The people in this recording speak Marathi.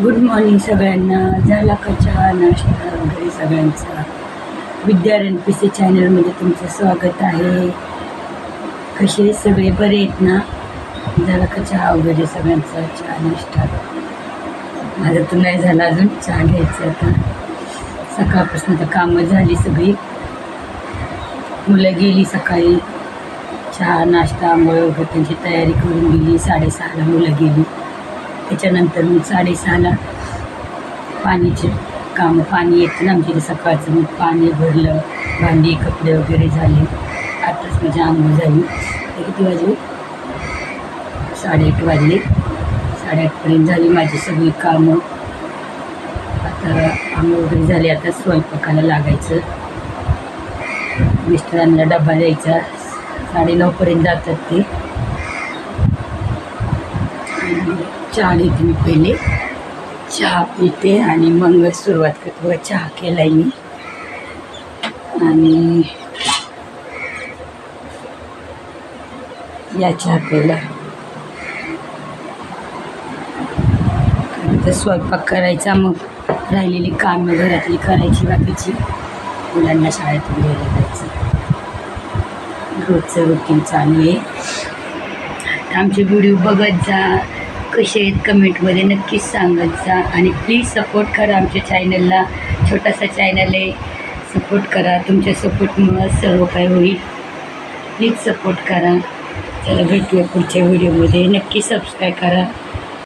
गुड मॉर्निंग सगळ्यांना. झाला का चहा नाश्ता वगैरे सगळ्यांचा? विद्या रणपीसी चॅनलमध्ये तुमचं स्वागत आहे. कसे सगळे बरे आहेत ना? झाला का चहा वगैरे सगळ्यांचा? चहा नाश्ता माझं तर नाही झाला अजून. चहा घ्यायचं आता. सकाळपासून तर कामं झाली सगळी. मुलं गेली सकाळी. चहा नाश्ता आंघोळ वगैरे त्यांची तयारी करून गेली. 6:30ला मुलं गेली. त्याच्यानंतर मग 6:30ला पाणीचे कामं. पाणी येतं ना आमच्या सकाळचं. मग पाणी भरलं, भांडी कपडे वगैरे झाले. आताच माझी आंघोळ झाली. ते किती वाजले? 8:30 वाजले. 8:30पर्यंत झाली माझी सगळी कामं. आता आंघोळ वगैरे झाली. आता स्वयंपाकाला लागायचं. मिस्टरांना डबा द्यायचा. 9:30पर्यंत जातात ते. चहा घेते मी पहिले. चहा पिते आणि मग सुरुवात करते. बघा चहा केला आहे मी. आणि या चहा प्यायला. तर स्वयंपाक करायचा. मग राहिलेली कामं घरातली करायची बाकीची. मुलांना शाळेतून घ्यायला जायचं. रोजचं रुटीन चालू आहे. आमचे व्हिडिओ बघत जा. कसे आहेत कमेंटमध्ये नक्कीच सांगत जा. आणि प्लीज सपोर्ट करा आमच्या चॅनलला. छोटासा चॅनल आहे. सपोर्ट करा. तुमच्या सपोर्टमुळं सर्व काय होईल. प्लीज सपोर्ट करा. चला भेटूया पुढच्या व्हिडिओमध्ये. नक्की सबस्क्राईब करा.